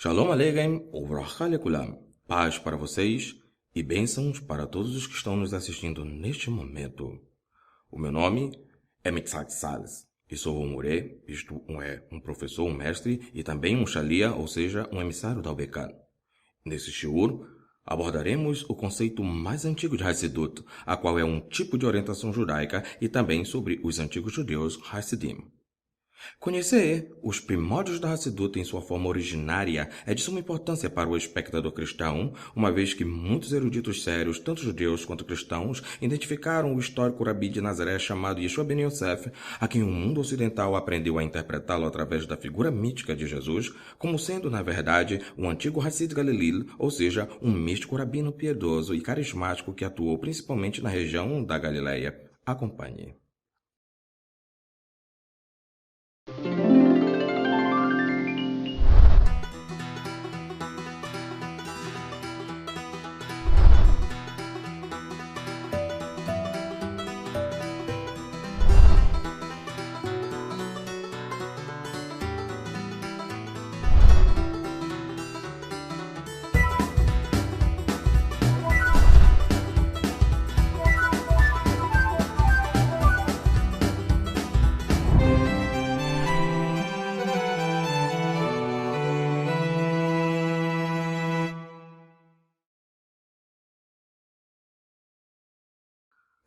Shalom Aleichem, Uvrachá Lekulam. Paz para vocês e bênçãos para todos os que estão nos assistindo neste momento. O meu nome é Mitzat Salles e sou um Muré, isto é, um professor, um mestre e também um Shalia, ou seja, um emissário da UBK. Nesse shiur, abordaremos o conceito mais antigo de Hassidut, a qual é um tipo de orientação judaica, e também sobre os antigos judeus Hassidim. Conhecer os primórdios da Hassidut em sua forma originária é de suma importância para o espectador cristão, uma vez que muitos eruditos sérios, tanto judeus quanto cristãos, identificaram o histórico rabi de Nazaré chamado Yeshua ben Yosef, a quem o mundo ocidental aprendeu a interpretá-lo através da figura mítica de Jesus, como sendo, na verdade, um antigo Hassid Galileu, ou seja, um místico rabino piedoso e carismático que atuou principalmente na região da Galileia. Acompanhe.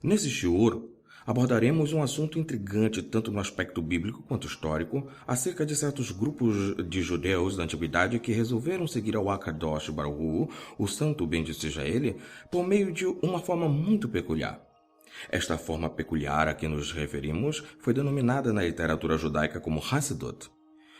Nesse shiur, abordaremos um assunto intrigante tanto no aspecto bíblico quanto histórico, acerca de certos grupos de judeus da antiguidade que resolveram seguir ao Akadosh Baruch Hu, o santo bendito seja ele, por meio de uma forma muito peculiar. Esta forma peculiar a que nos referimos foi denominada na literatura judaica como Hassidut.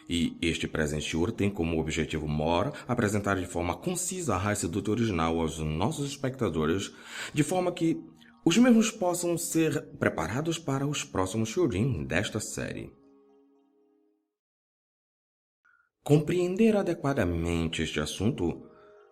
E este presente shiur tem como objetivo maior apresentar de forma concisa a Hassidut original aos nossos espectadores, de forma que os mesmos possam ser preparados para os próximos shiurim desta série. Compreender adequadamente este assunto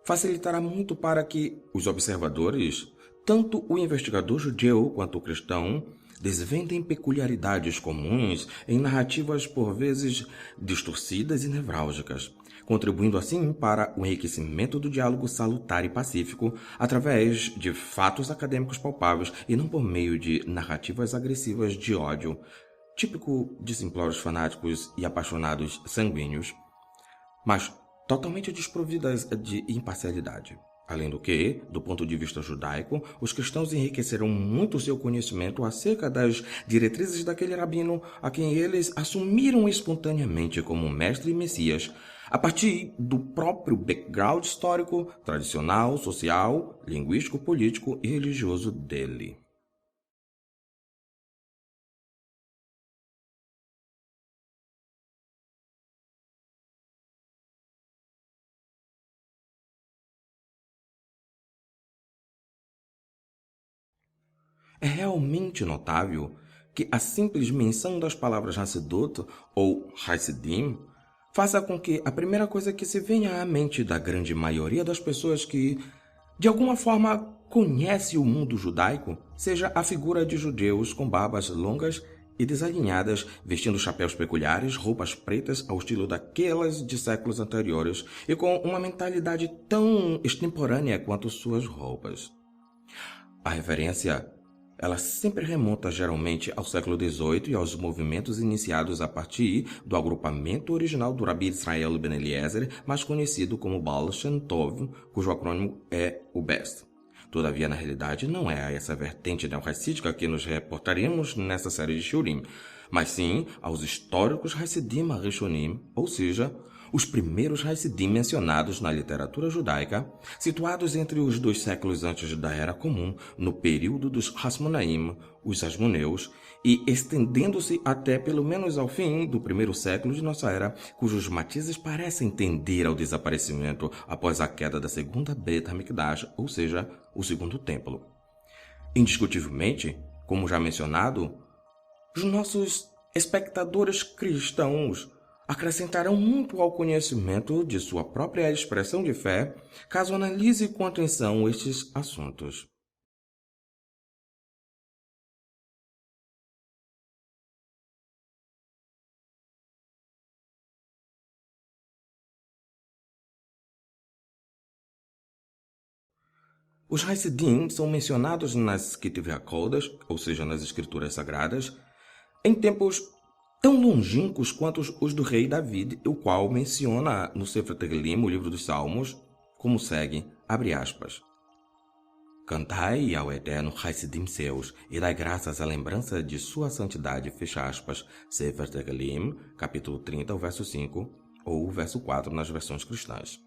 facilitará muito para que os observadores, tanto o investigador judeu quanto o cristão, desvendem peculiaridades comuns em narrativas por vezes distorcidas e nevrálgicas, contribuindo assim para o enriquecimento do diálogo salutar e pacífico através de fatos acadêmicos palpáveis e não por meio de narrativas agressivas de ódio, típico de simplórios fanáticos e apaixonados sanguíneos, mas totalmente desprovidas de imparcialidade. Além do que, do ponto de vista judaico, os cristãos enriquecerão muito seu conhecimento acerca das diretrizes daquele rabino a quem eles assumiram espontaneamente como mestre e messias, a partir do próprio background histórico, tradicional, social, linguístico, político e religioso dele. É realmente notável que a simples menção das palavras Hassidut ou Hassidim faça com que a primeira coisa que se venha à mente da grande maioria das pessoas que, de alguma forma, conhece o mundo judaico seja a figura de judeus com barbas longas e desalinhadas, vestindo chapéus peculiares, roupas pretas ao estilo daquelas de séculos anteriores e com uma mentalidade tão extemporânea quanto suas roupas. A referência ela sempre remonta geralmente ao século XVIII e aos movimentos iniciados a partir do agrupamento original do Rabi Israel ben Eliezer, mais conhecido como Baal Shem Tov, cujo acrônimo é o BEST. Todavia, na realidade, não é a essa vertente neo-hassídica que nos reportaremos nessa série de Shurim, mas sim aos históricos Hassidim Rishonim, ou seja, os primeiros Hassidim mencionados na literatura judaica, situados entre os 2 séculos antes da Era Comum, no período dos Hasmonaim, os Asmoneus, e estendendo-se até pelo menos ao fim do 1º século de nossa era, cujos matizes parecem tender ao desaparecimento após a queda da segunda Beit HaMikdash, ou seja, o segundo templo. Indiscutivelmente, como já mencionado, os nossos espectadores cristãos acrescentarão muito ao conhecimento de sua própria expressão de fé, caso analise com atenção estes assuntos. Os Hasidim são mencionados nas Ketuvei HaKodesh, ou seja, nas Escrituras Sagradas, em tempos tão longínquos quanto os do rei David, o qual menciona no Sefer Tehilim, o livro dos Salmos, como segue, abre aspas. Cantai ao Eterno Hasidim seus, e dai graças à lembrança de sua santidade, fecha aspas, Sefer Tehilim, capítulo 30, o verso 5, ou o verso 4 nas versões cristãs.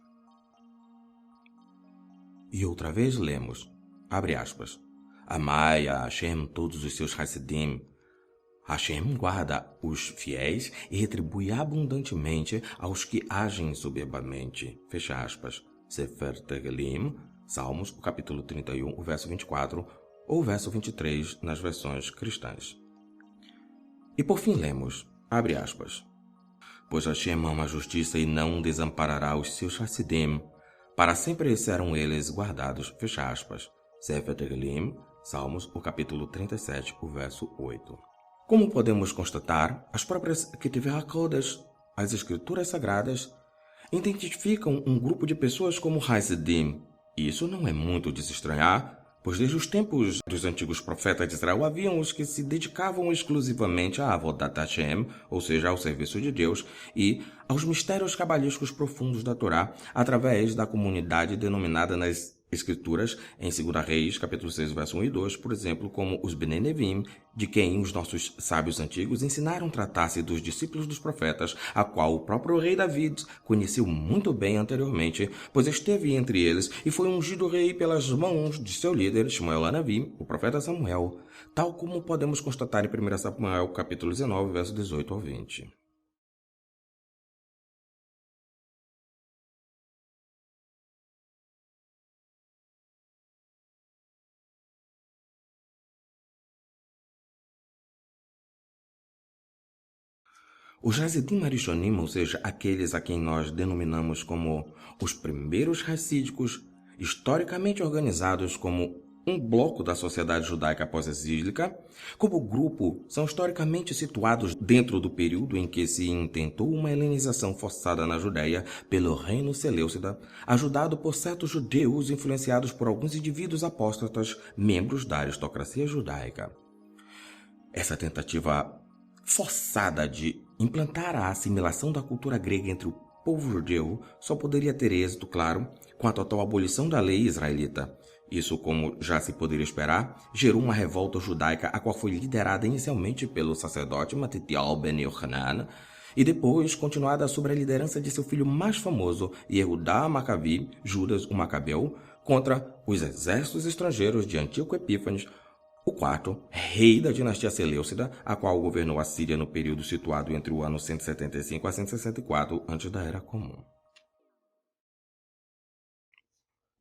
E outra vez lemos, abre aspas, amai a Hashem todos os seus Hasidim. Hashem guarda os fiéis e retribui abundantemente aos que agem soberbamente. Fecha aspas. Sefer Tehilim, Salmos, o capítulo 31, o verso 24, ou o verso 23 nas versões cristãs. E por fim lemos, abre aspas, pois Hashem ama a justiça e não desamparará os seus Hasidim. Para sempre serão eles guardados, fecha aspas. Sefer Tehilim, Salmos, o capítulo 37, o verso 8. Como podemos constatar, as próprias Ketuvei HaKodesh, as Escrituras Sagradas, identificam um grupo de pessoas como Hasidim. Isso não é muito de se estranhar, pois desde os tempos dos antigos profetas de Israel haviam os que se dedicavam exclusivamente a Avodat Hashem, ou seja, ao serviço de Deus, e aos mistérios cabalísticos profundos da Torá, através da comunidade denominada nas Escrituras, em 2 Reis, capítulo 6, verso 1 e 2, por exemplo, como os Bnei Nevim, de quem os nossos sábios antigos ensinaram tratar-se dos discípulos dos profetas, a qual o próprio rei David conheceu muito bem anteriormente, pois esteve entre eles e foi ungido rei pelas mãos de seu líder, Shmuel Hanavi, o profeta Samuel, tal como podemos constatar em 1 Samuel, capítulo 19, verso 18 ao 20. Os Hasidim Arishonim, ou seja, aqueles a quem nós denominamos como os primeiros racídicos, historicamente organizados como um bloco da sociedade judaica pós-exílica, como grupo, são historicamente situados dentro do período em que se intentou uma helenização forçada na Judéia pelo reino Seleucida, ajudado por certos judeus influenciados por alguns indivíduos apóstatas, membros da aristocracia judaica. Essa tentativa forçada de implantar a assimilação da cultura grega entre o povo judeu só poderia ter êxito, claro, com a total abolição da lei israelita. Isso, como já se poderia esperar, gerou uma revolta judaica a qual foi liderada inicialmente pelo sacerdote Matitiel ben Yohanan e depois continuada sob a liderança de seu filho mais famoso, Yehudá Macabi, Judas o Macabeu, contra os exércitos estrangeiros de Antíoco Epífanes, o quarto, rei da dinastia Seleucida, a qual governou a Síria no período situado entre o ano 175 a 164 antes da Era Comum.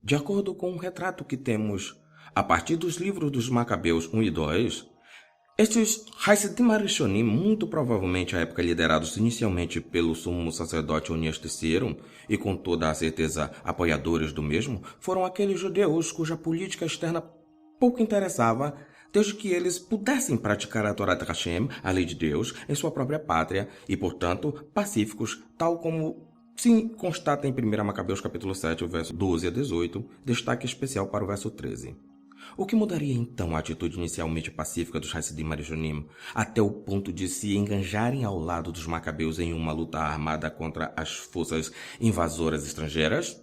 De acordo com o retrato que temos a partir dos livros dos Macabeus 1 e 2, estes Hasidim Arishonim, muito provavelmente à época liderados inicialmente pelo sumo sacerdote Onias III e com toda a certeza apoiadores do mesmo, foram aqueles judeus cuja política externa pouco interessava, desde que eles pudessem praticar a Torá de Hashem, a lei de Deus, em sua própria pátria e, portanto, pacíficos, tal como se constata em 1 Macabeus capítulo 7, o verso 12 a 18, destaque especial para o verso 13. O que mudaria então a atitude inicialmente pacífica dos Hasidim Arishonim, até o ponto de se enganjarem ao lado dos Macabeus em uma luta armada contra as forças invasoras estrangeiras?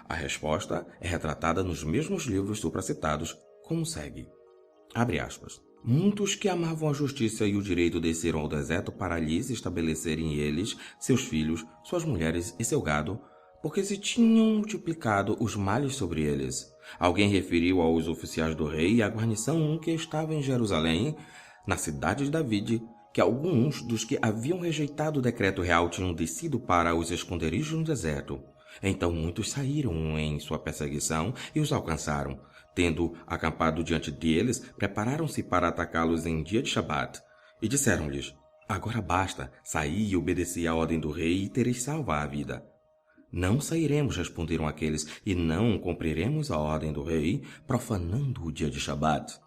A resposta é retratada nos mesmos livros supracitados, como segue. Abre aspas. Muitos que amavam a justiça e o direito desceram ao deserto para ali se estabelecerem eles, seus filhos, suas mulheres e seu gado, porque se tinham multiplicado os males sobre eles. Alguém referiu aos oficiais do rei e à guarnição que estava em Jerusalém, na cidade de David, que alguns dos que haviam rejeitado o decreto real tinham descido para os esconderijos no deserto. Então muitos saíram em sua perseguição e os alcançaram. Tendo acampado diante deles, prepararam-se para atacá-los em dia de Shabat. E disseram-lhes, agora basta, saí e obedeci à ordem do rei e tereis salva a vida. Não sairemos, responderam aqueles, e não cumpriremos a ordem do rei, profanando o dia de Shabat.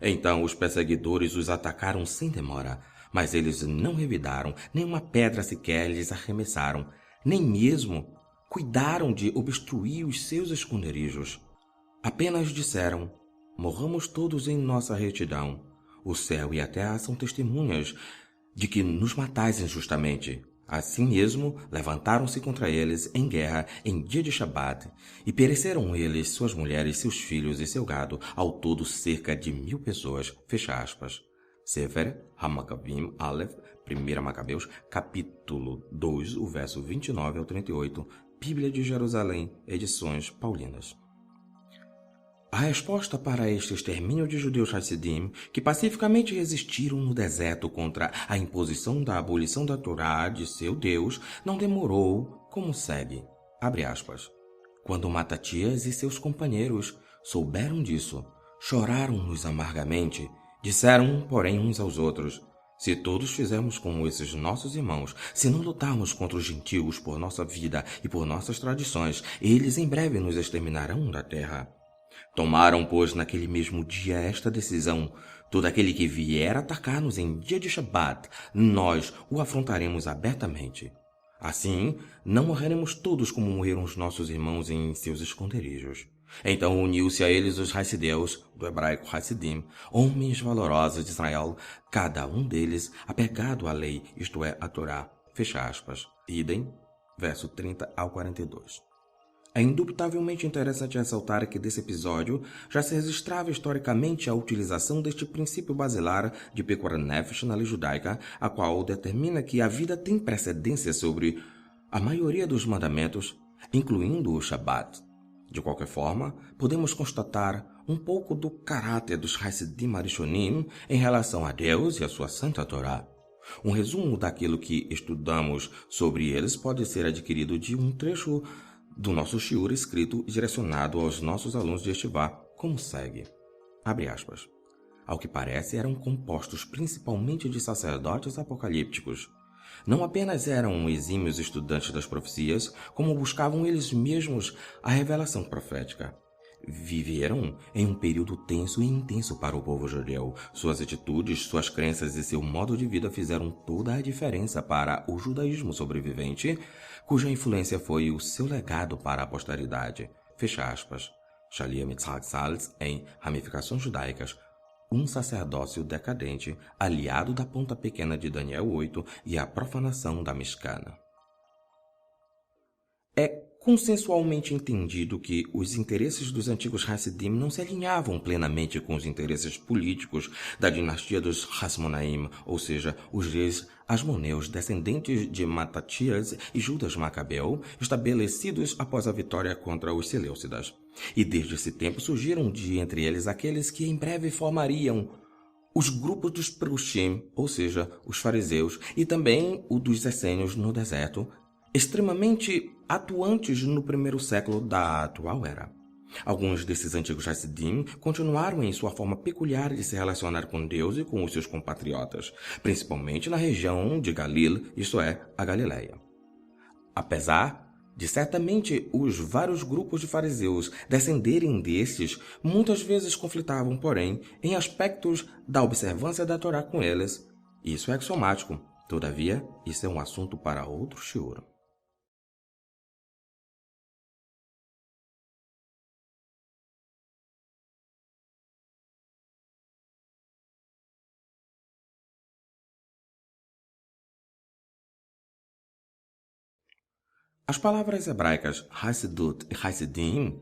Então os perseguidores os atacaram sem demora, mas eles não revidaram, nem uma pedra sequer lhes arremessaram, nem mesmo cuidaram de obstruir os seus esconderijos. Apenas disseram: morramos todos em nossa retidão. O céu e a terra são testemunhas de que nos matais injustamente. Assim mesmo, levantaram-se contra eles em guerra em dia de Shabat, e pereceram eles, suas mulheres, seus filhos e seu gado, ao todo cerca de 1000 pessoas. Fecha aspas. Sefer HaMaccabim Aleph, 1 Macabeus, capítulo 2, o verso 29 ao 38, Bíblia de Jerusalém, edições paulinas. A resposta para este extermínio de judeus Hasidim, que pacificamente resistiram no deserto contra a imposição da abolição da Torá de seu Deus, não demorou, como segue. Abre aspas. Quando Matatias e seus companheiros souberam disso, choraram-nos amargamente, disseram, porém, uns aos outros: se todos fizermos como esses nossos irmãos, se não lutarmos contra os gentios por nossa vida e por nossas tradições, eles em breve nos exterminarão da terra. Tomaram, pois, naquele mesmo dia esta decisão: todo aquele que vier atacar-nos em dia de Shabat, nós o afrontaremos abertamente. Assim, não morreremos todos como morreram os nossos irmãos em seus esconderijos. Então uniu-se a eles os Hassideus, do hebraico Hassidim, homens valorosos de Israel, cada um deles apegado à lei, isto é, à Torá. Fecha aspas. Idem, verso 30 ao 42. É indubitavelmente interessante ressaltar que desse episódio já se registrava historicamente a utilização deste princípio basilar de Pekuach Nefesh na lei judaica, a qual determina que a vida tem precedência sobre a maioria dos mandamentos, incluindo o Shabat. De qualquer forma, podemos constatar um pouco do caráter dos Hasidim Arishonim em relação a Deus e a sua Santa Torá. Um resumo daquilo que estudamos sobre eles pode ser adquirido de um trecho do nosso shiur escrito e direcionado aos nossos alunos de Yeshivá, como segue. Abre aspas. Ao que parece, eram compostos principalmente de sacerdotes apocalípticos. Não apenas eram exímios estudantes das profecias, como buscavam eles mesmos a revelação profética. Viveram em um período tenso e intenso para o povo judeu. Suas atitudes, suas crenças e seu modo de vida fizeram toda a diferença para o judaísmo sobrevivente, cuja influência foi o seu legado para a posteridade. Fecha aspas. Shalia Mitzhak Salz, em Ramificações Judaicas, um sacerdócio decadente, aliado da ponta pequena de Daniel 8 e a profanação da Mishkana. É consensualmente entendido que os interesses dos antigos Hassidim não se alinhavam plenamente com os interesses políticos da dinastia dos Hasmonaim, ou seja, os reis asmoneus descendentes de Matatias e Judas Macabeu, estabelecidos após a vitória contra os Seleucidas. E desde esse tempo surgiram de entre eles aqueles que em breve formariam os grupos dos Perushim, ou seja, os fariseus, e também o dos essênios no deserto, extremamente atuantes no primeiro século da atual era. Alguns desses antigos Hassidim continuaram em sua forma peculiar de se relacionar com Deus e com os seus compatriotas, principalmente na região de Galil, isto é, a Galileia. Apesar de certamente os vários grupos de fariseus descenderem destes, muitas vezes conflitavam, porém, em aspectos da observância da Torá com eles. Isso é axiomático. Todavia, isso é um assunto para outro shiur. As palavras hebraicas Hassidut e Hassidim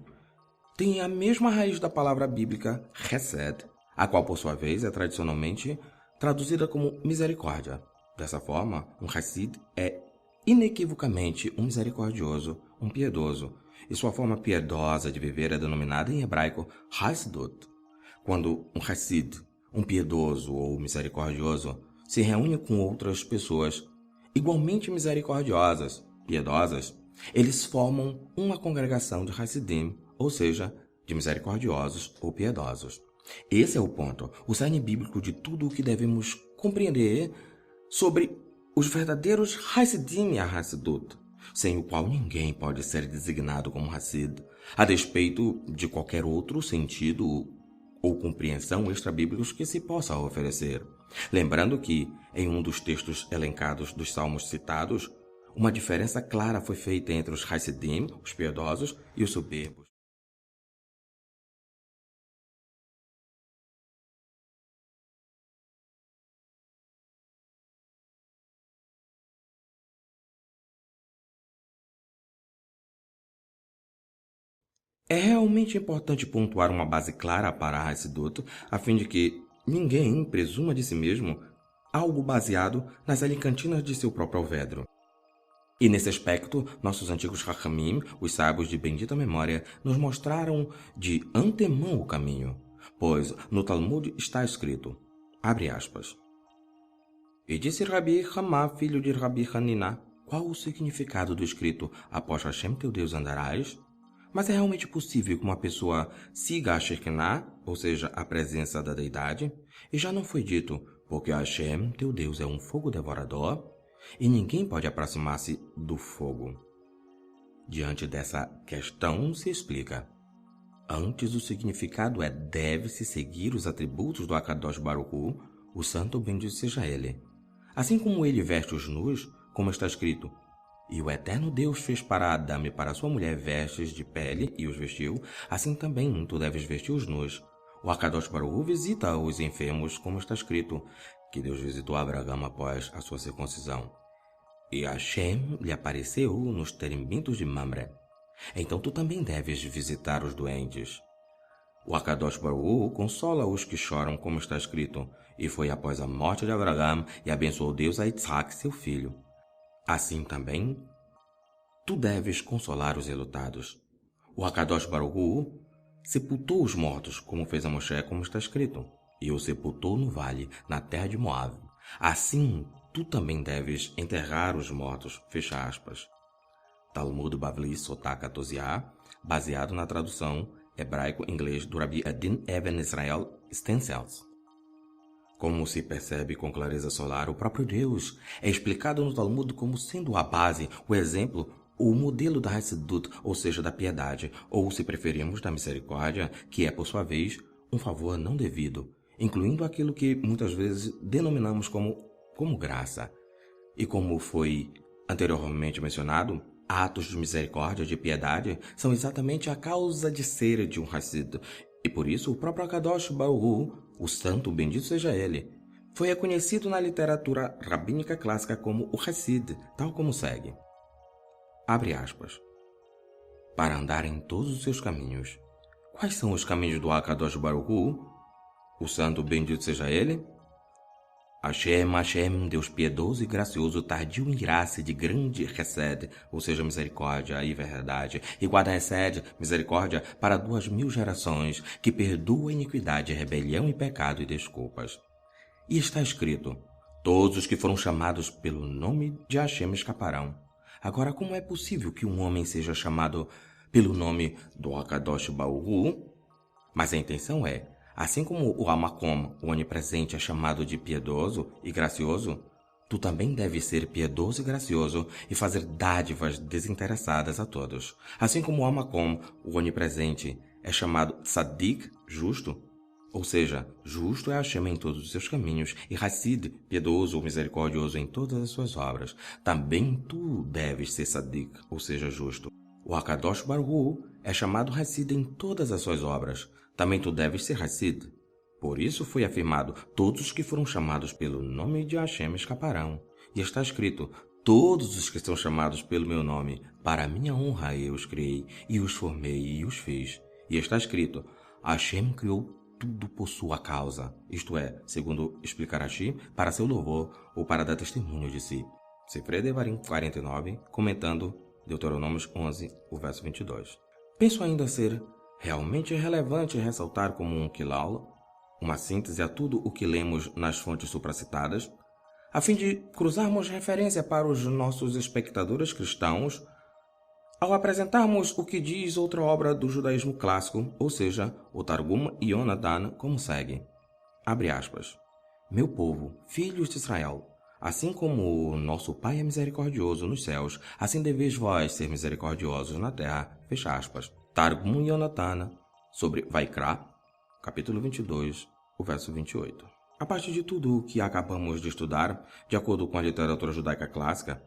têm a mesma raiz da palavra bíblica Hesed, a qual, por sua vez, é tradicionalmente traduzida como misericórdia. Dessa forma, um Hassid é inequivocamente um misericordioso, um piedoso, e sua forma piedosa de viver é denominada em hebraico Hassidut. Quando um Hassid, um piedoso ou misericordioso, se reúne com outras pessoas igualmente misericordiosas, piedosas, eles formam uma congregação de Hassidim, ou seja, de misericordiosos ou piedosos. Esse é o ponto, o cerne bíblico de tudo o que devemos compreender sobre os verdadeiros Hassidim e a Hassidut, sem o qual ninguém pode ser designado como Hassid, a despeito de qualquer outro sentido ou compreensão extra-bíblicos que se possa oferecer. Lembrando que, em um dos textos elencados dos salmos citados, uma diferença clara foi feita entre os Hassidim, os piedosos, e os soberbos. É realmente importante pontuar uma base clara para Hassidut, a fim de que ninguém presuma de si mesmo algo baseado nas alicantinas de seu próprio alvedro. E nesse aspecto, nossos antigos Hachamim, os sábios de bendita memória, nos mostraram de antemão o caminho, pois no Talmud está escrito, abre aspas, e disse Rabi Hamá, filho de Rabi Hanina, qual o significado do escrito após Hashem teu Deus andarás? Mas é realmente possível que uma pessoa siga a Shekinah, ou seja, a presença da deidade? E já não foi dito, porque Hashem, teu Deus, é um fogo devorador, e ninguém pode aproximar-se do fogo. Diante dessa questão se explica. Antes, o significado é deve-se seguir os atributos do Akadosh Baruch Hu, o santo bendito seja ele. Assim como ele veste os nus, como está escrito, e o eterno Deus fez para Adão e para sua mulher vestes de pele e os vestiu, assim também tu deves vestir os nus. O Akadosh Baruch Hu visita os enfermos, como está escrito, que Deus visitou Abraão após a sua circuncisão. E Hashem lhe apareceu nos terebintos de Mamre. Então tu também deves visitar os doentes. O Akadosh Baruch Hu consola os que choram, como está escrito, e foi após a morte de Abraão e abençoou Deus a Isaac, seu filho. Assim também, tu deves consolar os enlutados. O Akadosh Baruch Hu sepultou os mortos, como fez a Moshe, como está escrito, e o sepultou no vale, na terra de Moab. Assim, tu também deves enterrar os mortos, fecha aspas. Talmud Bavli Sotá 14a, baseado na tradução hebraico-inglês do Rabi Adin Even Israel Stencels. Como se percebe com clareza solar, o próprio Deus é explicado no Talmud como sendo a base, o exemplo, o modelo da Hassidut, ou seja, da piedade, ou, se preferirmos, da misericórdia, que é, por sua vez, um favor não devido, incluindo aquilo que muitas vezes denominamos como graça. E como foi anteriormente mencionado, atos de misericórdia, de piedade, são exatamente a causa de ser de um Hassid. E por isso o próprio Akadosh Baruch Hu, o santo bendito seja ele, foi reconhecido na literatura rabínica clássica como o Hassid, tal como segue. Abre aspas. Para andar em todos os seus caminhos. Quais são os caminhos do Akadosh Baruch Hu? O santo bendito seja ele? Hashem, Deus piedoso e gracioso, tardio em graça e de grande Hesed, ou seja, misericórdia e verdade, e guarda Hesed, misericórdia, para 2000 gerações, que perdoa a iniquidade, rebelião e pecado e desculpas. E está escrito, todos os que foram chamados pelo nome de Hashem escaparão. Agora, como é possível que um homem seja chamado pelo nome do Akadosh Baruch Hu? Mas a intenção é, assim como o Amakom, o onipresente, é chamado de piedoso e gracioso, tu também deves ser piedoso e gracioso e fazer dádivas desinteressadas a todos. Assim como o Amakom, o onipresente, é chamado tzadik, justo, ou seja, justo é Hashem em todos os seus caminhos, e Hassid, piedoso ou misericordioso em todas as suas obras. Também tu deves ser tzadik, ou seja, justo. O Akadosh Baruch Hu é chamado Hassid em todas as suas obras. Também tu deves ser Hassid. Por isso foi afirmado, todos os que foram chamados pelo nome de Hashem escaparão. E está escrito, todos os que são chamados pelo meu nome, para a minha honra eu os criei, e os formei e os fiz. E está escrito, Hashem criou tudo por sua causa, isto é, segundo explicar Rashi, para seu louvor ou para dar testemunho de si. Sefre Devarim 49, comentando Deuteronômios 11, o verso 22. Penso ainda ser realmente relevante ressaltar como um quilal, uma síntese a tudo o que lemos nas fontes supracitadas, a fim de cruzarmos referência para os nossos espectadores cristãos ao apresentarmos o que diz outra obra do judaísmo clássico, ou seja, o Targum Yonatan, como segue. Abre aspas. Meu povo, filhos de Israel, assim como o nosso Pai é misericordioso nos céus, assim deveis vós ser misericordiosos na terra. Fecha aspas. Targum Yonatan, sobre Vaikra, capítulo 22, o verso 28. A partir de tudo o que acabamos de estudar, de acordo com a literatura judaica clássica,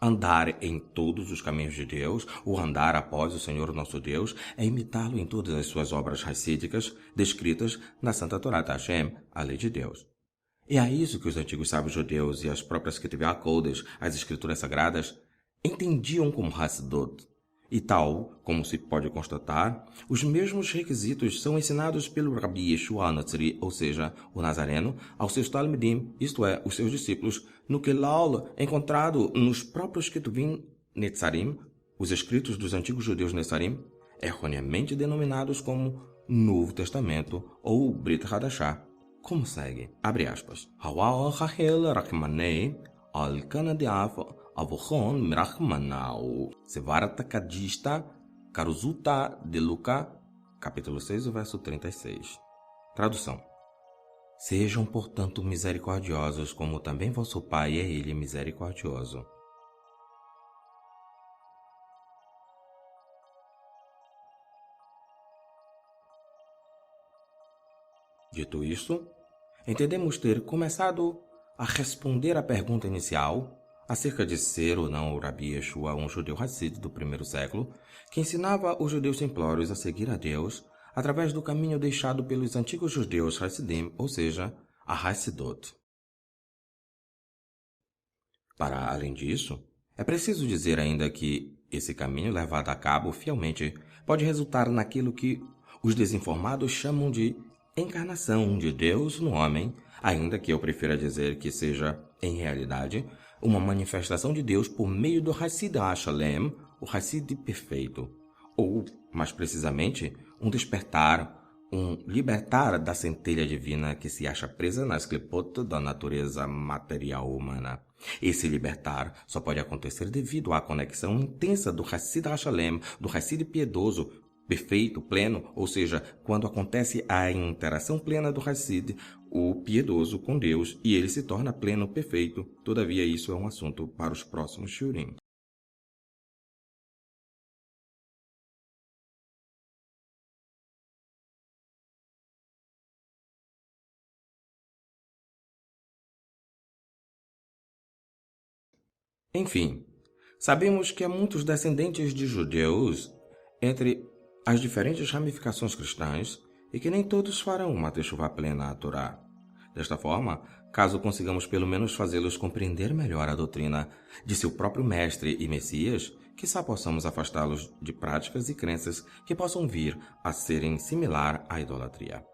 andar em todos os caminhos de Deus, ou andar após o Senhor nosso Deus, é imitá-lo em todas as suas obras racídicas descritas na Santa Torá da Hashem, a lei de Deus. E é isso que os antigos sábios judeus e as próprias Ketuvei HaKodesh, as escrituras sagradas, entendiam como Hassidut. E tal, como se pode constatar, os mesmos requisitos são ensinados pelo Rabi Yeshua Natzri, ou seja, o Nazareno, aos seus Talmidim, isto é, os seus discípulos, no Kelal encontrado nos próprios Ketuvim Netzarim, os escritos dos antigos judeus Netzarim, erroneamente denominados como Novo Testamento ou Brit Hadashah, como segue, abre aspas, Hawa Rahel Rachmanei al-Kanadiaf Avochon Mirachmanau Sevarata Kadista Karuzuta de Luca, capítulo 6, verso 36. Tradução. Sejam, portanto, misericordiosos, como também vosso Pai é ele misericordioso. Dito isto, entendemos ter começado a responder à pergunta inicial acerca de ser ou não o Rabi Yeshua um judeu Hassid do primeiro século, que ensinava os judeus simplórios a seguir a Deus através do caminho deixado pelos antigos judeus Hassidim, ou seja, a Hassidot. Para além disso, é preciso dizer ainda que esse caminho levado a cabo fielmente pode resultar naquilo que os desinformados chamam de encarnação de Deus no homem, ainda que eu prefira dizer que seja, em realidade, uma manifestação de Deus por meio do Hassid HaShalem, o Hassid perfeito, ou, mais precisamente, um despertar, um libertar da centelha divina que se acha presa nas clipot da natureza material humana. Esse libertar só pode acontecer devido à conexão intensa do Hassid HaShalem, do Hassid piedoso, perfeito, pleno, ou seja, quando acontece a interação plena do Hassid, o piedoso, com Deus, e ele se torna pleno, perfeito. Todavia, isso é um assunto para os próximos shurim. Enfim, sabemos que há muitos descendentes de judeus entre as diferentes ramificações cristãs e que nem todos farão uma techuvá plena à Torá. Desta forma, caso consigamos pelo menos fazê-los compreender melhor a doutrina de seu próprio mestre e Messias, quizá possamos afastá-los de práticas e crenças que possam vir a serem similar à idolatria.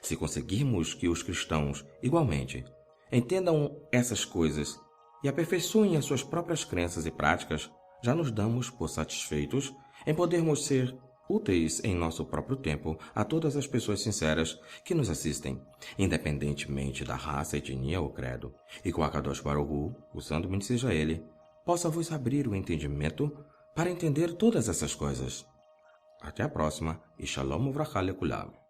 Se conseguirmos que os cristãos, igualmente, entendam essas coisas e aperfeiçoem as suas próprias crenças e práticas, já nos damos por satisfeitos em podermos ser úteis em nosso próprio tempo a todas as pessoas sinceras que nos assistem, independentemente da raça, etnia ou credo, e que o Akadosh Baruch Hu, o santo bendito seja ele, possa vos abrir o entendimento para entender todas essas coisas. Até a próxima e Shalom Uvrachá Lekulam.